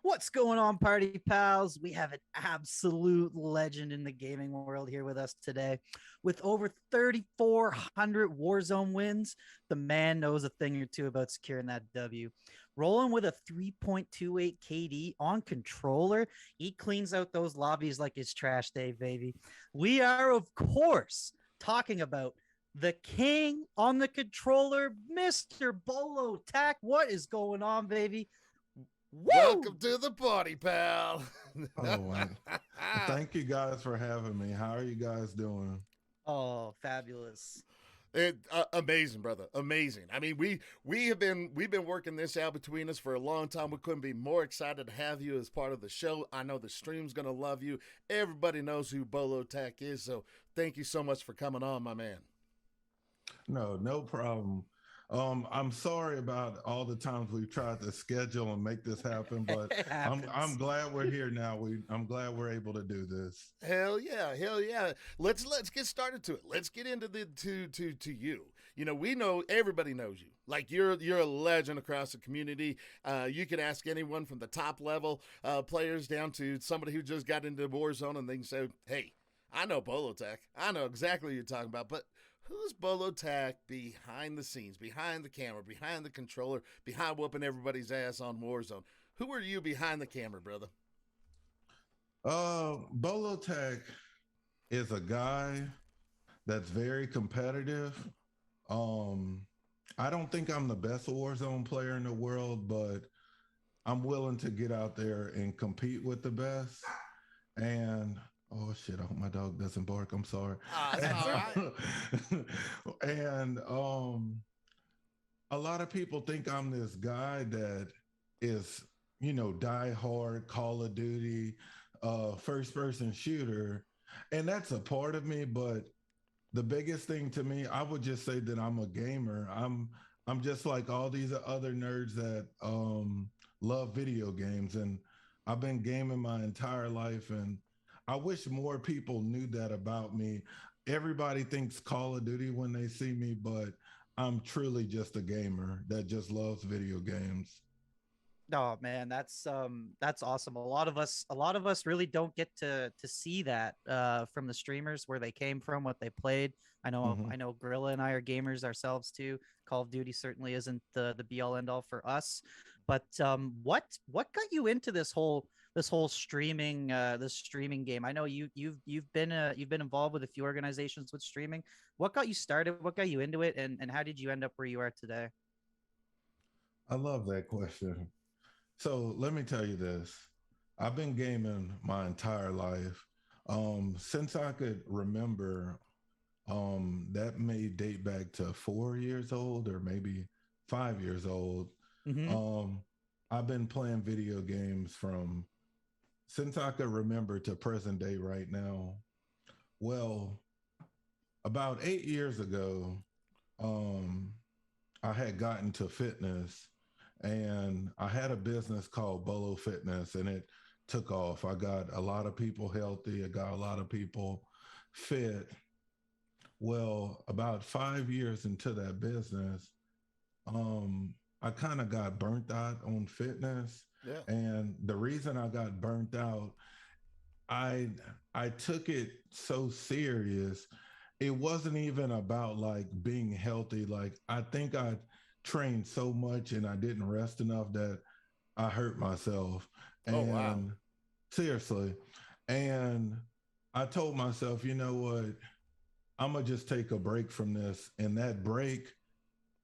What's going on, party pals? We have an absolute legend in the gaming world here with us today. With over 3,400 Warzone wins, the man knows a thing or two about securing that W. Rolling with a 3.28 KD on controller, he cleans out those lobbies like it's trash day, baby. We are, of course, talking about the king on the controller, Mr. BoloTac. What is going on, baby? Woo! Welcome to the party, pal. Oh, thank you guys for having me. How are you guys doing? Oh, fabulous. Amazing, brother. Amazing. I mean, we've been working this out between us for a long time. We couldn't be more excited to have you as part of the show. I know the stream's gonna love you. Everybody knows who BoloTac is, so thank you so much for coming on, my man. No problem. I'm sorry about all the times we've tried to schedule and make this happen, but It I'm happens. glad we're here now. I'm glad we're able to do this. Hell yeah, hell yeah. Let's get started to it. Let's get into the to you. You know, we know everybody knows you. Like you're a legend across the community. You can ask anyone from the top level players down to somebody who just got into Warzone, and they can say, "Hey, I know BoloTac. I know exactly what you're talking about." But who's BoloTac behind the scenes, behind the camera, behind the controller, behind whooping everybody's ass on Warzone? Who are you behind the camera, brother? BoloTech is a guy that's very competitive. Um, I don't think I'm the best Warzone player in the world, but I'm willing to get out there and compete with the best. And oh shit, I hope my dog doesn't bark. I'm sorry. It's all right. And a lot of people think I'm this guy that is, die hard Call of Duty, first person shooter. And that's a part of me, but the biggest thing to me, I would just say that I'm a gamer. I'm just like all these other nerds that love video games, and I've been gaming my entire life, and I wish more people knew that about me. Everybody thinks Call of Duty when they see me, but I'm truly just a gamer that just loves video games. Oh man, that's awesome. A lot of us really don't get to see that from the streamers where they came from, what they played. I know Mhm. I know Gorilla and I are gamers ourselves too. Call of Duty certainly isn't the be all end all for us. But what got you into this whole streaming game? I know you've been involved with a few organizations with streaming. What got you started? What got you into it, and how did you end up where you are today? I love that question. So let me tell you this. I've been gaming my entire life. Since I could remember, that may date back to 4 years old or maybe 5 years old. Mm-hmm. Um, I've been playing video games from since I could remember to present day right now. Well, about 8 years ago, um, I had gotten to fitness, and I had a business called Bolo Fitness, and it took off. I got a lot of people healthy, I got a lot of people fit. Well, about 5 years into that business, I kind of got burnt out on fitness. Yeah. And the reason I got burnt out, I I took it so serious. It wasn't even about like being healthy. Like I think I trained so much and I didn't rest enough that I hurt myself. Oh wow. And seriously. And I told myself, you know what? I'm gonna just take a break from this. And that break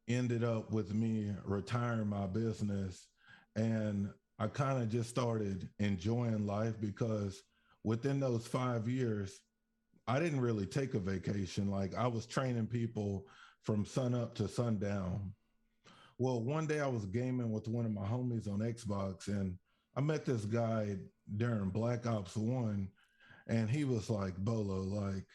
ended up with me retiring my business. And I kind of just started enjoying life because within those 5 years, I didn't really take a vacation. Like I was training people from sun up to sundown. Well, one day I was gaming with one of my homies on Xbox, and I met this guy during Black Ops 1, and he was like, Bolo, like,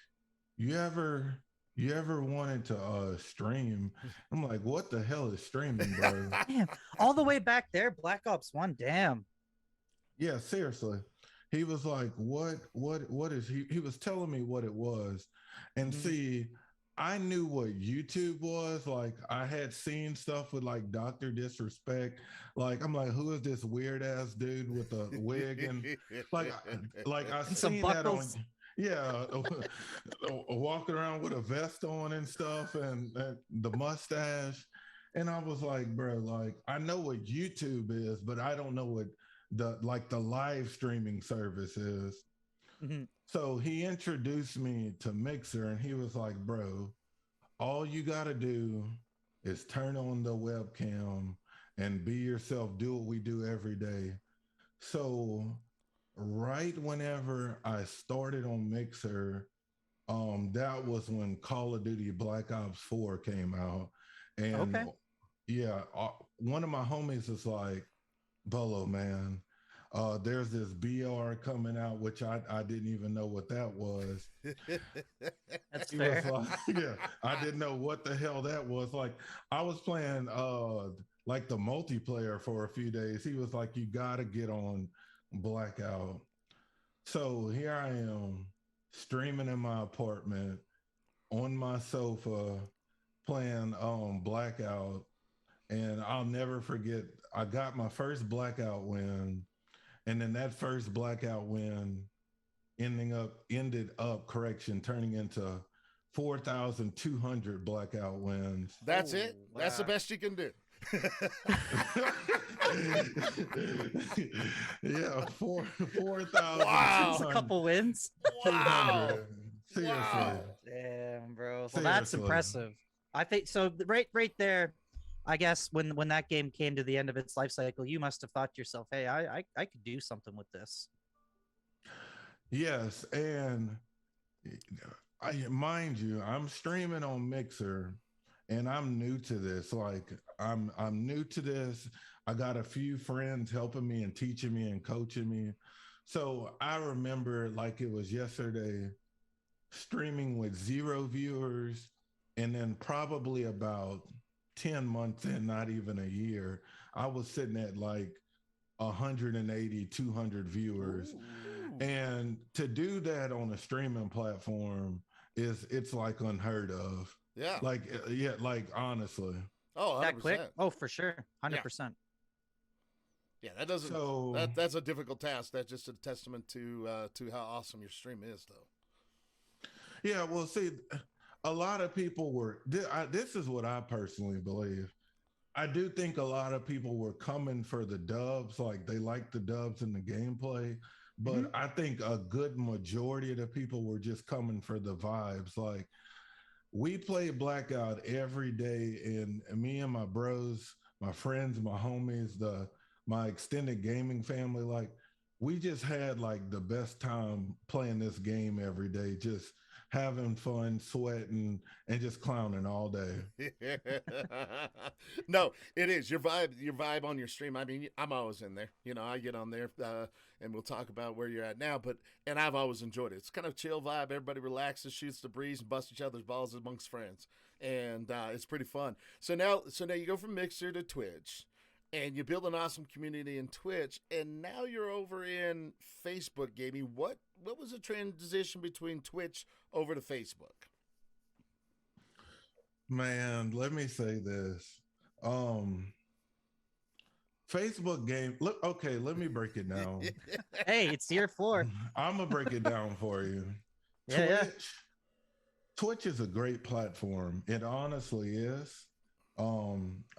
you ever you ever wanted to stream? I'm like, what the hell is streaming, bro? Damn, all the way back there, Black Ops One. Damn. Yeah, seriously. He was like, what is he was telling me what it was. And Mhm. see, I knew what YouTube was. Like I had seen stuff with like Dr. Disrespect. Like I'm like, who is this weird ass dude with a wig and like I And some seen that on buckles. yeah, walking around with a vest on and stuff and the mustache. And I was like, bro, like I know what YouTube is, but I don't know what the live streaming service is. Mhm. So he introduced me to Mixer and he was like, bro, all you got to do is turn on the webcam and be yourself, do what we do every day. So, right whenever I started on Mixer, that was when Call of Duty Black Ops 4 came out. And Okay. yeah, one of my homies is like, Bolo, man, there's this BR coming out, which I didn't even know what that was. That's He was fair. like, yeah, I didn't know what the hell that was. Like, I was playing like the multiplayer for a few days. He was like, you gotta get on Blackout. So here I am streaming in my apartment on my sofa playing Blackout. And I'll never forget, I got my first Blackout win. And then that first Blackout win ended up correction turning into 4,200 Blackout wins. That's Oh it. That's the wow. best you can do. Yeah, Wow. That's a 4,200. couple wins. Wow. Seriously. Wow. Damn, bro. Well, that's Seriously. impressive. I think so. Right there. I guess when that game came to the end of its life cycle, you must have thought to yourself, "Hey, I could do something with this." Yes, and mind you, I'm streaming on Mixer and I'm new to this. Like I'm new to this. I got a few friends helping me and teaching me and coaching me. So I remember like it was yesterday streaming with 0 viewers and then probably about 10 months in, not even a year, I was sitting at like 180, 200 viewers. Ooh. And to do that on a streaming platform it's like unheard of. Yeah. Like yeah, like honestly. Oh, That quick? 100%. Oh, for sure, Yeah. 100%. Yeah, that doesn't So that's a difficult task. That's just a testament to how awesome your stream is though. yeah, well, see, a lot of people were. This is what I personally believe. I do think a lot of people were coming for the dubs, like they like the dubs and the gameplay. But Mhm. I think a good majority of the people were just coming for the vibes. Like we play Blackout every day, and me and my bros, my friends, my homies, my extended gaming family, like we just had like the best time playing this game every day, just having fun, sweating, and just clowning all day. No, it is your vibe on your stream. I mean, I'm always in there. You know, I get on there and we'll talk about where you're at now. And I've always enjoyed it. It's kind of chill vibe. Everybody relaxes, shoots the breeze, and busts each other's balls amongst friends, and it's pretty fun. So now you go from Mixer to Twitch. And you build an awesome community in Twitch, and now you're over in Facebook gaming. What was the transition between Twitch over to Facebook? Man, let me say this. Um, Facebook game. Look, okay, let me break it down. Hey, it's year 4. I'm gonna break it down for you. Yeah, yeah. Twitch is a great platform. It honestly is.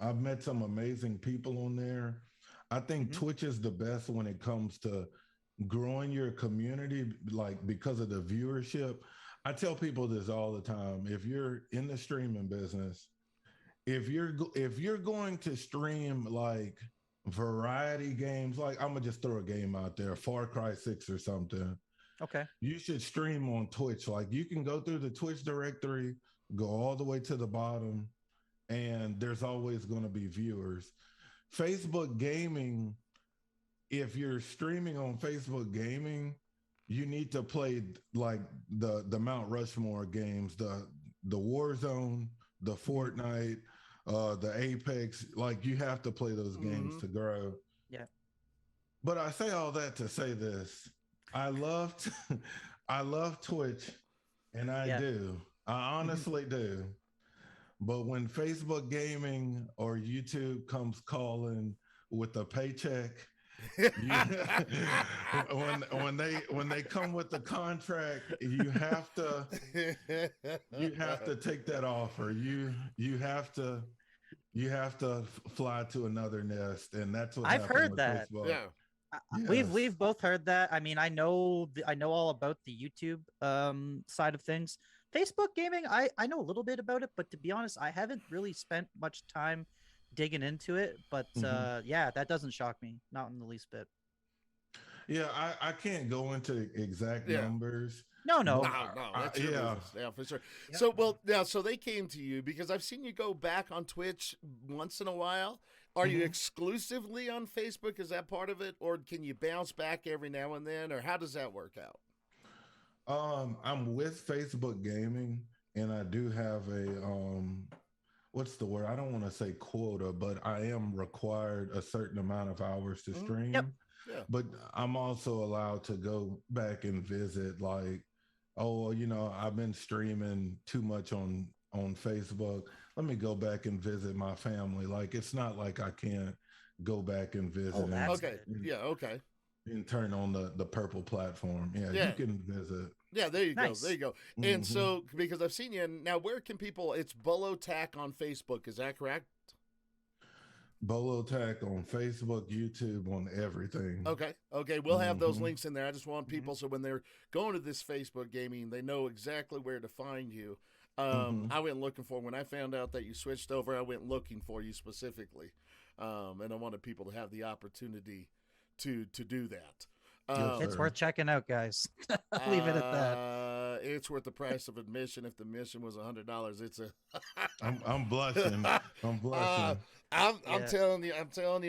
I've met some amazing people on there. I think Mhm. Twitch is the best when it comes to growing your community, like because of the viewership. I tell people this all the time. If you're in the streaming business, if you're going to stream like variety games, like I'm gonna just throw a game out there, Far Cry 6 or something, Okay. you should stream on Twitch. Like you can go through the Twitch directory, go all the way to the bottom, and there's always going to be viewers. Facebook gaming, if you're streaming on Facebook gaming, you need to play like the Mount Rushmore games, the Warzone, the Mhm. Fortnite, the Apex. Like you have to play those games Hmm. to grow. Yeah. But I say all that to say this: I love, I love Twitch, and I Yeah. do. I honestly do. But when Facebook gaming or YouTube comes calling with a paycheck, you when they come with the contract, you have to take that offer. You have to fly to another nest, and that's what I've happened heard with that. Facebook. Yeah. We've Yes. we've both heard that. I mean, I know all about the YouTube side of things. Facebook gaming, I know a little bit about it, but to be honest, I haven't really spent much time digging into it. But Mhm. yeah, that doesn't shock me, not in the least bit. Yeah, I can't go into exact Yeah. numbers, No, but no. No, that's your yeah. business. Yeah, for sure. Yep. So, well, now, so they came to you because I've seen you go back on Twitch once in a while. Are you Mhm. exclusively on Facebook? Is that part of it? Or can you bounce back every now and then? Or how does that work out? I'm with Facebook Gaming, and I do have a what's the word? I don't want to say quota, but I am required a certain amount of hours to Mhm. Yep. stream. Yeah. But I'm also allowed to go back and visit, like, oh, I've been streaming too much on Facebook. Let me go back and visit my family. Like, it's not like I can't go back and Oh, visit and that's Okay. good. and, Yeah. Okay. and turn on the purple platform. Yeah, you Yeah. can visit. Yeah, there you go. There Nice. you go. And Hmm. so, because I've seen you, and now where can people? It's BoloTac on Facebook. Is that correct? BoloTac on Facebook, YouTube, on everything. Okay. Okay. We'll have those Hmm. links in there. I just want people so when they're going to this Facebook gaming, they know exactly where to find you. Hmm. I went looking for when I found out that you switched over. I went looking for you specifically, and I wanted people to have the opportunity to do that. Yes, It's sir. worth checking out, guys. I'll leave it at that. It's worth the price of admission. If the admission was $100, it's a. I'm blushing. I'm Uh, blushing. I'm Yeah. telling you,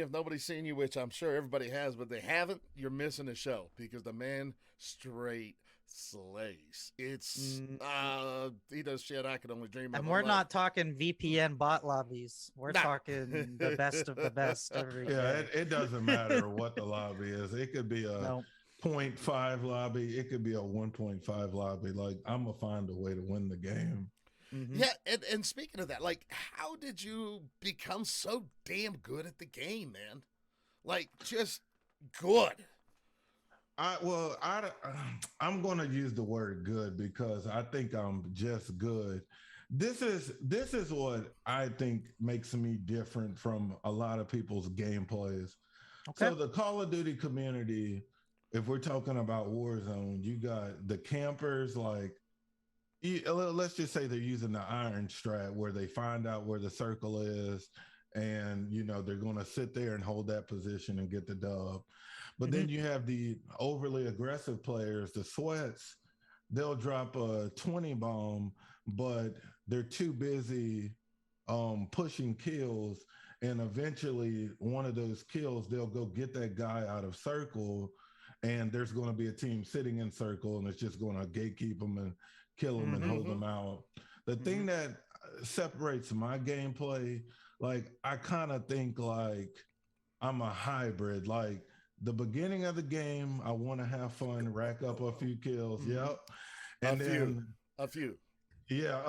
if nobody's seen you, which I'm sure everybody has, but they haven't, you're missing a show because the man straight slays. It's he does shit I could only dream of. And I we're love- not talking VPN bot lobbies. We're Nah. talking the best of the best every Yeah, day. it doesn't matter what the lobby is. It could be a No. 0.5 lobby. It could be a 1.5 lobby. Like, I'm gonna find a way to win the game. Mhm. Yeah, and speaking of that, like, how did you become so damn good at the game, man? Like, just good. I'm gonna use the word good because I think I'm just good. This is what I think makes me different from a lot of people's gameplays. Okay. So the Call of Duty community, if we're talking about Warzone, you got the campers, like, let's just say they're using the iron strat where they find out where the circle is, and they're going to sit there and hold that position and get the dub. But then you have the overly aggressive players, the sweats. They'll drop a 20 bomb, but they're too busy pushing kills, and eventually one of those kills, they'll go get that guy out of circle, and there's going to be a team sitting in circle, and it's just going to gatekeep them and kill them and hold them out. The thing that separates my gameplay, like, I kind of think like I'm a hybrid. Like, the beginning of the game, I want to have fun, rack up a few kills. Yep. And then A few. yeah,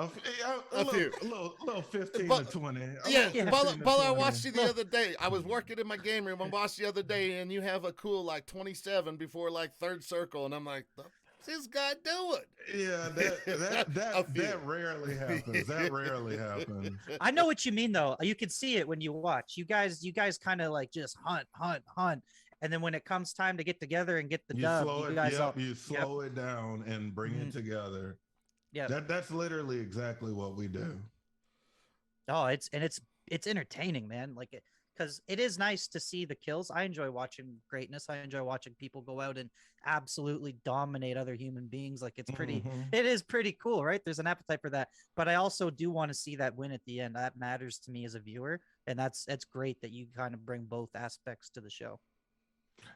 A few. a little 15 But- to 20. Yeah, Yeah. Bolo, I watched you the other day. I was working in my game room. I watched the other day, and you have a cool, like, 27 before, like, third circle, and I'm like, what's this guy doing? Yeah, A few. that rarely happens. That rarely happens. I know what you mean though. You can see it when you watch. You guys kind of like just hunt. And then when it comes time to get together and get the You dub, slow you it, guys yep, all you slow it down and bring it together. yeah. That's literally exactly what we do. Oh, it's entertaining, man. Like because it is nice to see the kills. I enjoy watching greatness. I enjoy watching people go out and absolutely dominate other human beings. Like it's pretty, Mhm. it is pretty cool, right? There's an appetite for that. But I also do want to see that win at the end. That matters to me as a viewer, and that's great that you kind of bring both aspects to the show.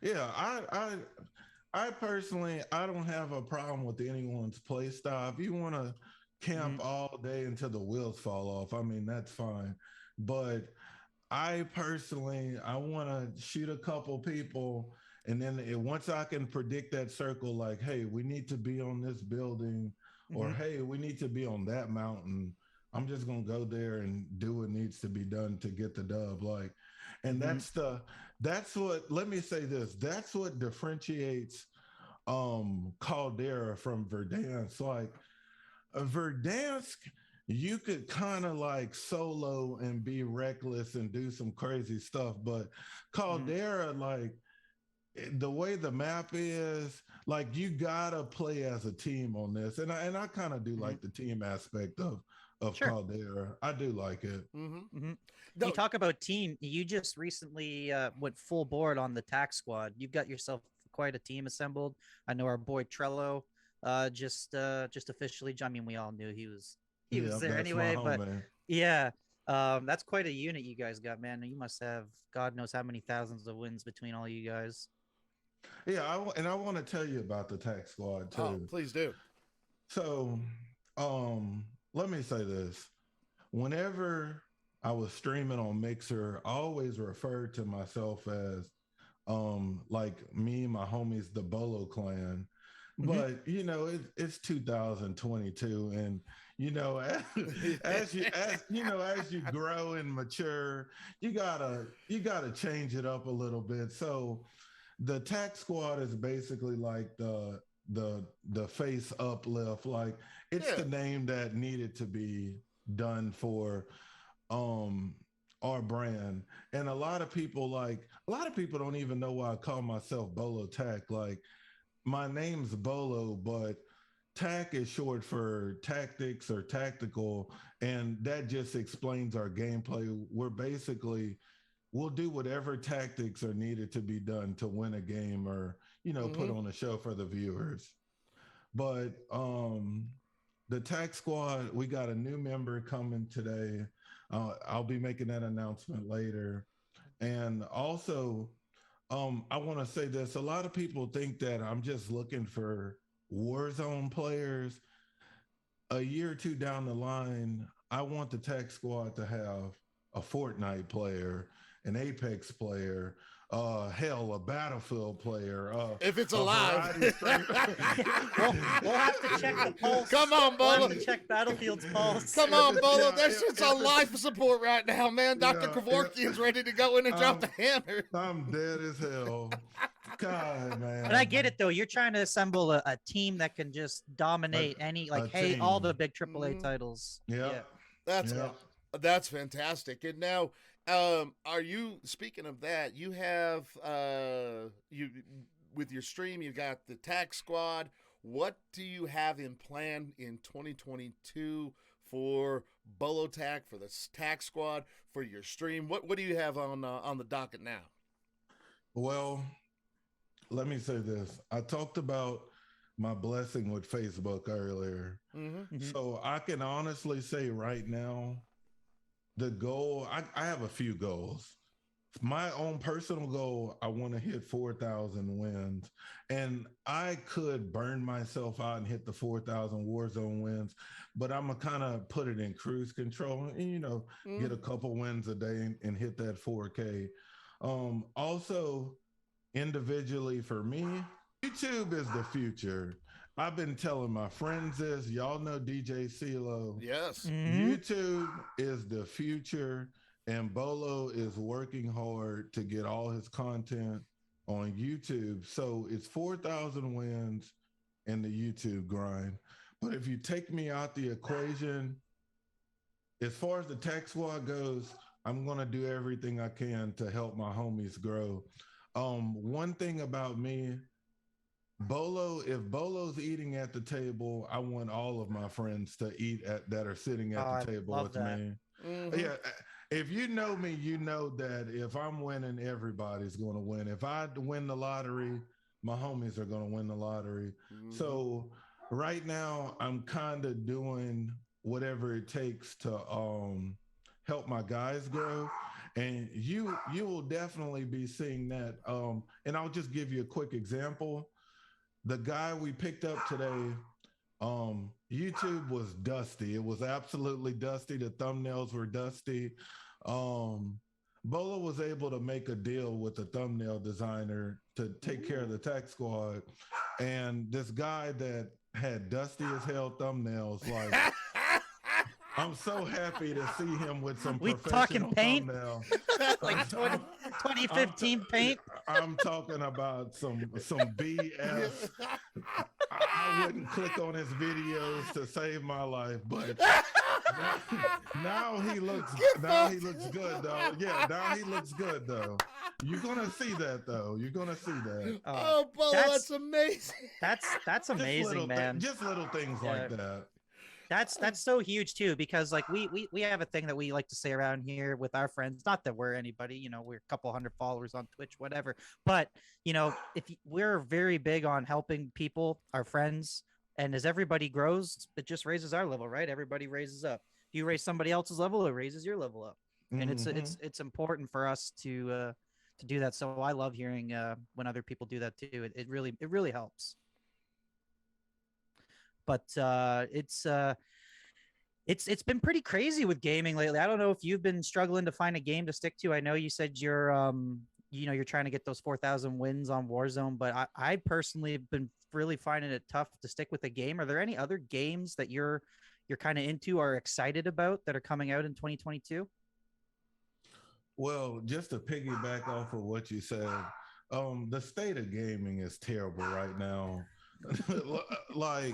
Yeah, I personally, I don't have a problem with anyone's play style. If you want to camp all day until the wheels fall off, I mean, that's fine. But I personally, I want to shoot a couple people, and then once I can predict that circle, like, hey, we need to be on this building or Mhm. hey, we need to be on that mountain. I'm just gonna go there and do what needs to be done to get the dub. Like, and Mhm. that's what, let me say this, that's what differentiates Caldera from Verdansk. Like Verdansk, you could kind of like solo and be reckless and do some crazy stuff, but Mhm. Caldera, like the way the map is, like you gotta play as a team on this, and I kind of do Mhm. like the team aspect of Sure. Caldera. I do like it. Mm-hmm. Hmm. You No, talk about team. You just recently went full board on the tax squad. You've got yourself quite a team assembled. I know our boy Trello just officially. I mean, we all knew he was Yeah, there that's my anyway, but homie. yeah, that's quite a unit you guys got, man. You must have God knows how many thousands of wins between all you guys. Yeah, and I want to tell you about the tax squad oh, too. please do. So, let me say this. Whenever I was streaming on Mixer, I always referred to myself as like me and my homies, the Bolo clan. Hmm. But it's 2022, and as you grow and mature, you gotta change it up a little bit. So the tax squad is basically like the face uplift. Like it's Yeah. the name that needed to be done for um our brand. And a lot of people don't even know why I call myself BoloTac. Like my name's Bolo, but TAC is short for tactics or tactical, and that just explains our gameplay. We'll do whatever tactics are needed to be done to win a game, or put Mm-hmm. on a show for the viewers. But the tax squad, we got a new member coming today. I'll be making that announcement later. And also, I want to say this: a lot of people think that I'm just looking for Warzone players. A year or two down the line, I want the tech squad to have a Fortnite player, an Apex player, hell, a Battlefield player, If it's a alive. variety of stream. We'll have to check the pulse. Come on, We'll have Bolo. to check Battlefield's pulse. Come on, Bolo. Yeah, That shit's on life support right now, man. Dr. yeah, yeah. Kevorkian's ready to go in and drop the hammer. I'm dead as hell. God, But I man. get it though. You're trying to assemble a team that can just A, dominate any a like hey all the team. big AAA Mhm. titles. Yep. Yeah. That's Yep. that's fantastic. And now, are you speaking of that? You have you with your stream. You got the tax squad. What do you have in plan in 2022 for BoloTac, for the tax squad, for your stream? What do you have on the docket now? Well, let me say this. I talked about my blessing with Facebook earlier. Mm-hmm. Hmm. So I can honestly say right now, the goal, I have a few goals. My own personal goal, I want to hit 4,000 wins. And I could burn myself out and hit the 4,000 Warzone wins, but I'm going to kind of put it in cruise control and, get a couple wins a day and hit that 4K. Also, individually for me, YouTube is the future. I've been telling my friends this. Y'all know DJ CeeLo. Yes. Hmm. YouTube is the future, and Bolo is working hard to get all his content on YouTube. So it's 4,000 wins in the YouTube grind. But if you take me out the equation, as far as the tech squad goes, I'm going to do everything I can to help my homies grow. One thing about me, Bolo, if Bolo's eating at the table, I want all of my friends to eat at that are sitting Oh, at the I table love with that. me. Mm-hmm. Yeah, if you know me, you know that if I'm winning, everybody's going to win. If I win the lottery, my homies are going to win the lottery. Mm-hmm. So right now, I'm kind of doing whatever it takes to help my guys grow, and you will definitely be seeing that. And I'll just give you a quick example. The guy we picked up today, YouTube was dusty. It was absolutely dusty. The thumbnails were dusty. Um, Bolo was able to make a deal with a thumbnail designer to take care of the tech squad. And this guy that had dusty as hell thumbnails, like, I'm so happy to see him with some We talking professional paint? thumbnail. Like 2015 paint? I'm talking about some BS. I wouldn't click on his videos to save my life, but now he looks good though. Yeah, now he looks good though. You're gonna see that though. You're gonna see that. Oh, Bolo, that's amazing. That's amazing, man. Just little things like that. That's so huge too, because like we have a thing that we like to say around here with our friends. Not that we're anybody, you know, we're a couple hundred followers on Twitch, whatever. But you know, we're very big on helping people, our friends, and as everybody grows, it just raises our level, right? Everybody raises up. If you raise somebody else's level, it raises your level up, and it's important for us to do that. So I love hearing when other people do that too. It really helps. But it's been pretty crazy with gaming lately. I don't know if you've been struggling to find a game to stick to. I know you said you're you're trying to get those 4,000 wins on Warzone, but I personally have been really finding it tough to stick with a game. Are there any other games that you're kind of into or excited about that are coming out in 2022? Well, just to piggyback off of what you said, the state of gaming is terrible right now. Like,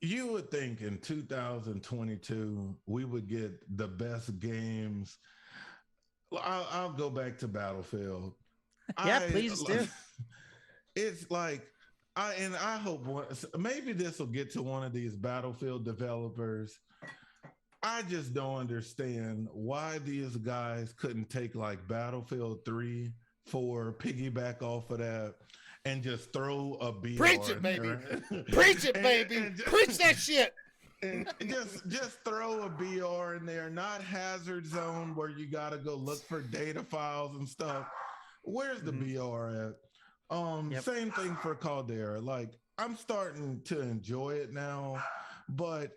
you would think in 2022 we would get the best games. I'll go back to Battlefield. Yeah, please do. It's like I hope maybe this will get to one of these Battlefield developers. I just don't understand why these guys couldn't take like Battlefield 3, 4, piggyback off of that, and just throw a BR. Preach it, baby. Preach it, baby. Preach that shit. And just throw a BR in there, not Hazard Zone where you got to go look for data files and stuff. Where's the BR at? Same thing for Caldera. Like, I'm starting to enjoy it now, but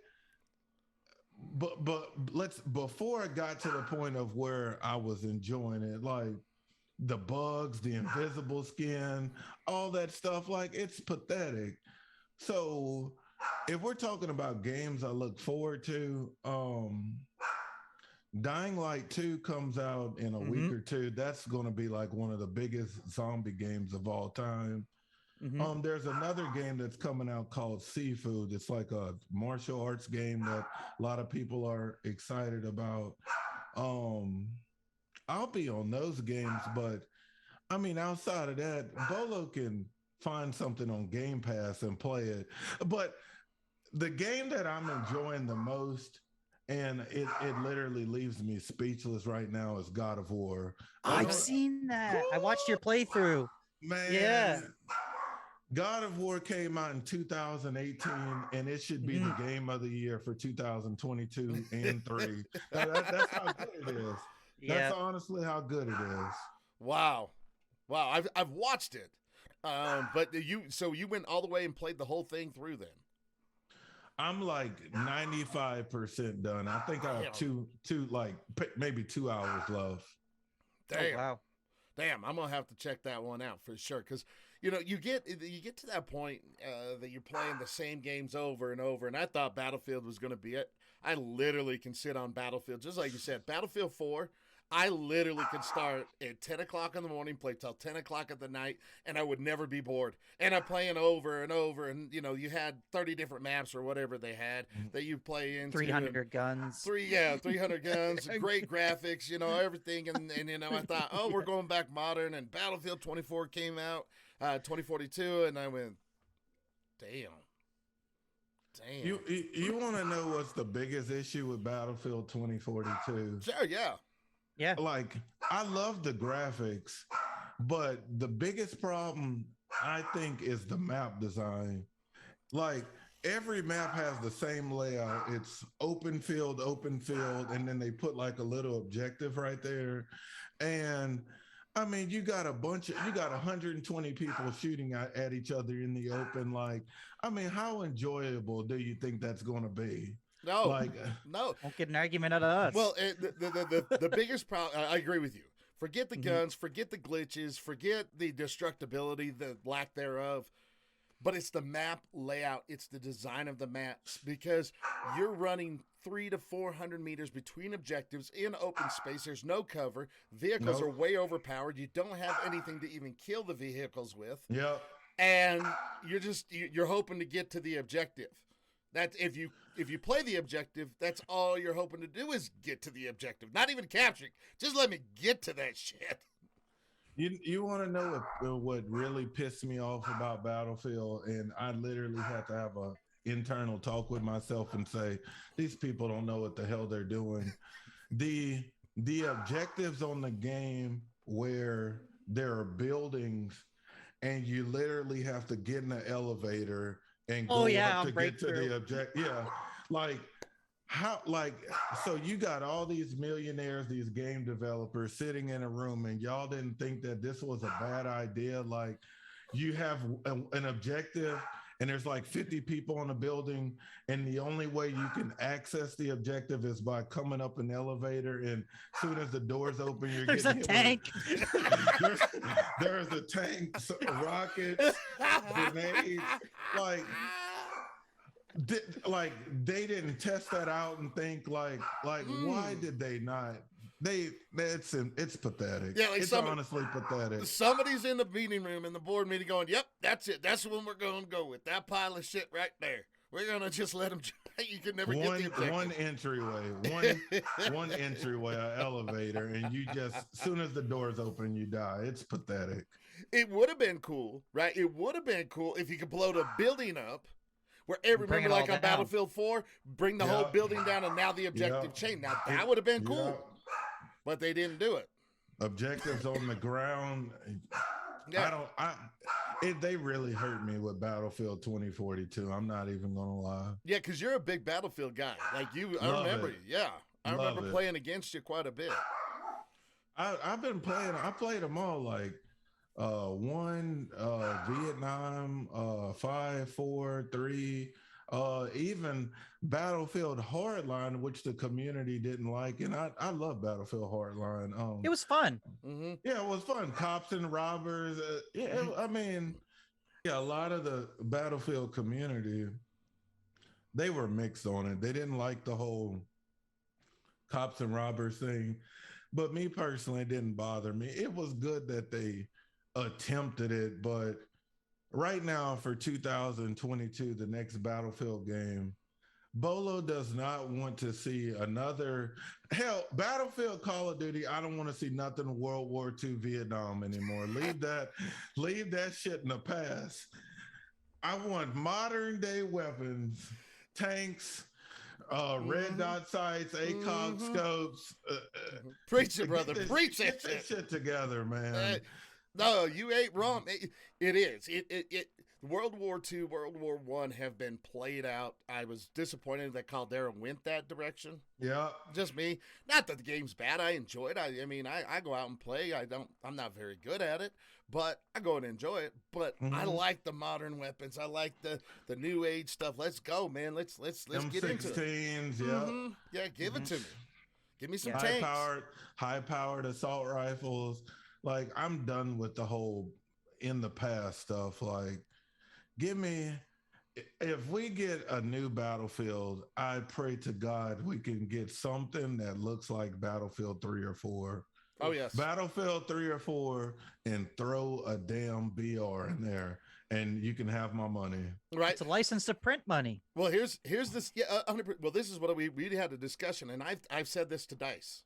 before I got to the point of where I was enjoying it, like the bugs, the invisible skin, all that stuff, like, it's pathetic. So if we're talking about games I look forward to, Dying Light 2 comes out in a week or two. That's going to be like one of the biggest zombie games of all time. There's another game that's coming out called Seafood. It's like a martial arts game that a lot of people are excited about. I'll be on those games, but I mean, outside of that, Bolo can find something on Game Pass and play it. But the game that I'm enjoying the most, and it literally leaves me speechless right now, is God of War. I've seen that. I watched your playthrough. Man. Yeah. God of War came out in 2018, and it should be the game of the year for 2022 and 3. That's how good it is. That's honestly how good it is. Wow. I've watched it, but you went all the way and played the whole thing through then. I'm like 95% done. I think I have maybe 2 hours left. Damn. Oh, wow. Damn, I'm gonna have to check that one out for sure, because you get to that point that you're playing the same games over and over, and I thought Battlefield was gonna be it. I literally can sit on Battlefield, just like you said, Battlefield 4. I literally could start at 10 o'clock in the morning, play till 10 o'clock at the night, and I would never be bored. And I'm playing over and over, and you had 30 different maps or whatever they had that you play into. 300 guns. 300 guns, great graphics, everything. And I thought, oh, we're going back modern, and Battlefield 24 came out, 2042, and I went, damn. You want to know what's the biggest issue with Battlefield 2042? Sure, yeah. Yeah. Like, I love the graphics, but the biggest problem, I think, is the map design. Like, every map has the same layout. It's open field, and then they put like a little objective right there. And I mean, you got 120 people shooting at each other in the open. Like, I mean, how enjoyable do you think that's going to be? No, Like, no. Won't get an argument out of us. Well, the biggest problem, I agree with you. Forget the Mhm. guns, forget the glitches, forget the destructibility, the lack thereof. But it's the map layout, it's the design of the maps, because you're running 300 to 400 meters between objectives in open space. There's no cover. Vehicles Nope. are way overpowered. You don't have anything to even kill the vehicles with, yep. and you're hoping to get to the objective. That if you play the objective, that's all you're hoping to do is get to the objective. Not even capture it. Just let me get to that shit. You want to know what really pissed me off about Battlefield, and I literally had to have a internal talk with myself and say, these people don't know what the hell they're doing. The objectives on the game where there are buildings and you literally have to get in an elevator and go up to get to the objective. Yeah, like how, like, so you got all these millionaires, these game developers sitting in a room, and y'all didn't think that this was a bad idea. Like, you have an objective and there's like 50 people in the building, and the only way you can access the objective is by coming up an elevator, and as soon as the doors open, you're There's a getting tank. there's a tank, rockets, grenades. Like they didn't test that out and think like why did they not? It's pathetic. Yeah, like it's honestly pathetic. Somebody's in the meeting room in the board meeting going, "Yep, that's it. That's the one we're going to go with. That pile of shit right there. We're gonna just let them. You can never get the objective." One entryway, one entryway, an elevator, and you just as soon as the doors open, you die. It's pathetic. It would have been cool, right? It would have been cool if you could blow the building up. Where Bring it remember, all like on down. Battlefield 4, bring the whole building down, and now the objective chain. Now that would have been cool, but they didn't do it. Objectives on the ground. Yeah. They really hurt me with Battlefield 2042. I'm not even gonna lie. Yeah, because you're a big Battlefield guy. Like you, I remember. Yeah, I remember playing against you quite a bit. I've been playing. I played them all. Like Vietnam, 5, 4, 3, even Battlefield Hardline, which the community didn't like, and I love Battlefield Hardline. It was fun. Mm-hmm. Yeah, it was fun. Cops and robbers. I mean, yeah, a lot of the Battlefield community, they were mixed on it. They didn't like the whole cops and robbers thing, but me personally, it didn't bother me. It was good that they attempted it, but right now for 2022, the next Battlefield game, Bolo does not want to see another Battlefield, Call of Duty. I don't want to see nothing World War II Vietnam anymore. Leave that shit in the past. I want modern day weapons, tanks, red dot sights, ACOG scopes. Preach it, brother. Preach that shit together, man. No, you ain't wrong. It is. World War II, World War I have been played out. I was disappointed that Caldera went that direction. Yeah. Just me. Not that the game's bad. I enjoy it. I mean, I go out and play. I'm not very good at it, but I go and enjoy it. But I like the modern weapons. I like the new age stuff. Let's go, man. Let's get into it. M16s, yeah. Yeah, give it to me. Give me some tanks. High powered assault rifles. Like, I'm done with the whole in the past stuff. Like, if we get a new Battlefield, I pray to God we can get something that looks like Battlefield 3 or 4. Oh, yes. Battlefield 3 or 4, and throw a damn BR in there, and you can have my money. Right. It's a license to print money. Well, here's this. Yeah, 100%. Well, this is what we had a discussion, and I've said this to Dice.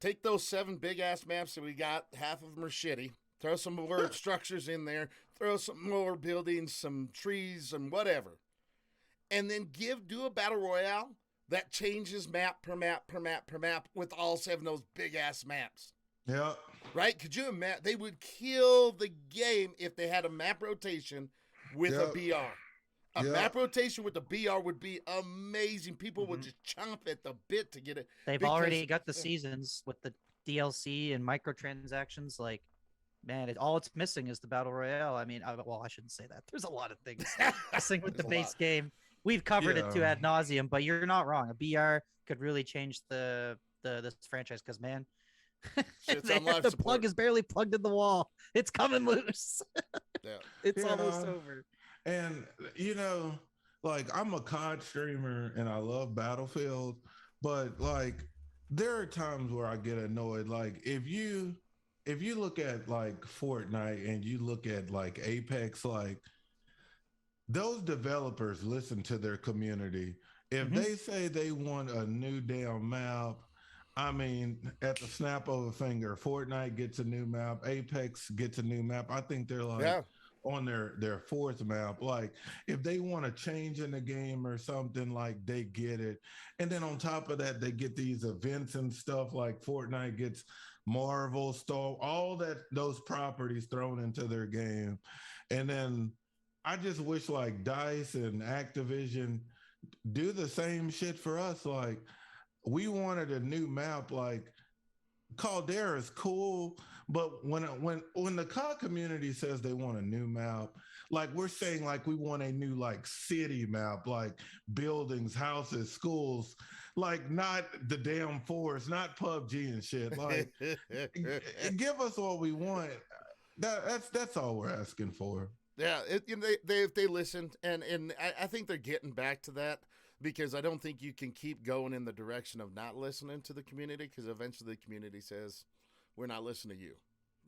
Take those 7 big ass maps that we got. Half of them are shitty. Throw some more structures in there. Throw some more buildings, some trees, and whatever. And then do a battle royale that changes map per map per map per map with all 7 of those big ass maps. Yeah. Right? Could you imagine? They would kill the game if they had a map rotation with a BR. A map rotation with the BR would be amazing. People would just chomp at the bit to get it. They've already got the seasons with the DLC and microtransactions. Like, man, all it's missing is the battle royale. I mean, I shouldn't say that. There's a lot of things missing with the base game. we've covered it Yeah. to ad nauseum, but you're not wrong. A BR could really change the this franchise because man, Shit's on life the support. plug is barely plugged in the wall. It's coming loose. Yeah. It's Yeah. almost over. And like I'm a COD streamer and I love Battlefield, but like there are times where I get annoyed. Like if you look at like Fortnite and you look at like Apex, like those developers listen to their community. If Mhm. they say they want a new damn map, I mean, at the snap of a finger, Fortnite gets a new map, Apex gets a new map. I think they're like Yeah. on their fourth map. Like if they want to change in the game or something, like they get it. And then on top of that, they get these events and stuff like Fortnite gets Marvel, Star, all that those properties thrown into their game. And then I just wish like DICE and Activision do the same shit for us. Like we wanted a new map. Like Caldera is cool, but when the COD community says they want a new map, like we're saying like we want a new like city map, like buildings, houses, schools, like not the damn forest, not PUBG and shit. Like give us what we want. That's all we're asking for. Yeah, they listened, and I think they're getting back to that because I don't think you can keep going in the direction of not listening to the community because eventually the community says we're not listening to you.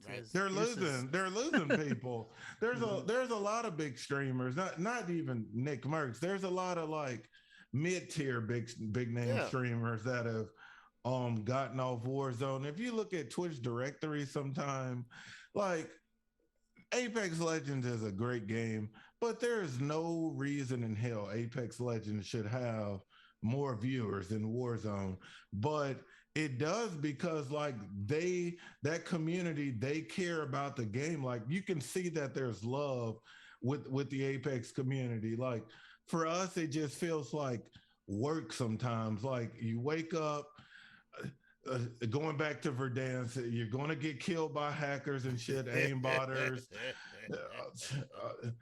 Right? They're losing. They're losing people. There's a lot of big streamers. Not even Nick Merckx. There's a lot of like mid tier big name streamers that have gotten off Warzone. If you look at Twitch directory, sometime like Apex Legends is a great game, but there is no reason in hell Apex Legends should have more viewers than Warzone. But it does because like that community, they care about the game. Like you can see that there's love with the Apex community. Like for us, it just feels like work sometimes. Like you wake up, going back to Verdansk, you're going to get killed by hackers and shit, aimbotters.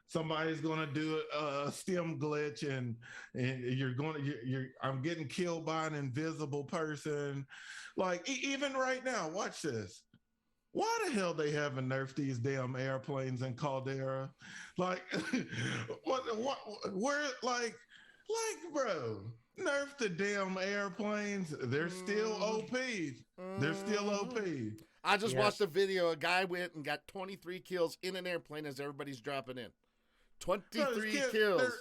Somebody's going to do a stem glitch, and I'm getting killed by an invisible person. Like even right now, watch this. Why the hell they haven't nerfed these damn airplanes in Caldera? Like, where, like, bro, nerf the damn airplanes. They're still OP. They're still OP. I just watched a video. A guy went and got 23 kills in an airplane as everybody's dropping in. 23 kills.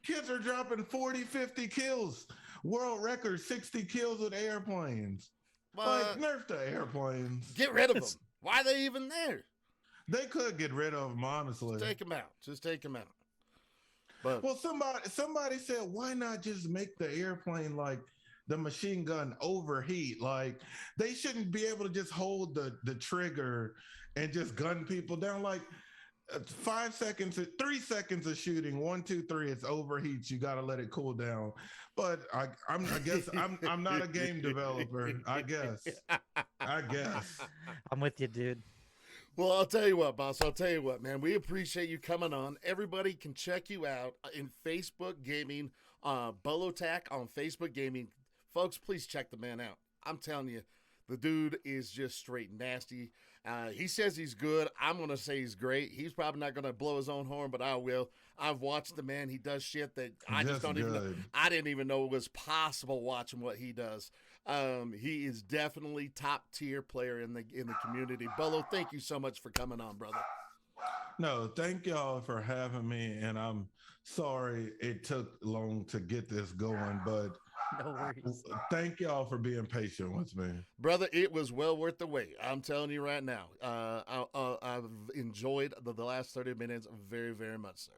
Kids are dropping 40, 50 kills. World record 60 kills with airplanes. Like, nerf the airplanes. Get rid of them. Why are they even there? They could get rid of them, honestly. Just take them out. But well, somebody said, why not just make the airplane like the machine gun overheat? Like they shouldn't be able to just hold the trigger and just gun people down. Like 5 seconds, 3 seconds of shooting, 1, 2, 3, it's overheats. You got to let it cool down. But I guess I'm not a game developer. I guess. I'm with you, dude. Well, I'll tell you what, boss. I'll tell you what, man. We appreciate you coming on. Everybody can check you out in Facebook Gaming, BoloTac on Facebook Gaming. Folks, please check the man out. I'm telling you, the dude is just straight nasty. He says he's good. I'm going to say he's great. He's probably not going to blow his own horn, but I will. I've watched the man. He does shit that I just don't even know. I didn't even know it was possible watching what he does. He is definitely top tier player in the community. Bolo, thank you so much for coming on, brother. No, thank y'all for having me, and I'm sorry it took long to get this going, but no worries. Thank y'all for being patient with me, brother. It was well worth the wait. I'm telling you right now. I've enjoyed the last 30 minutes very, very much, sir.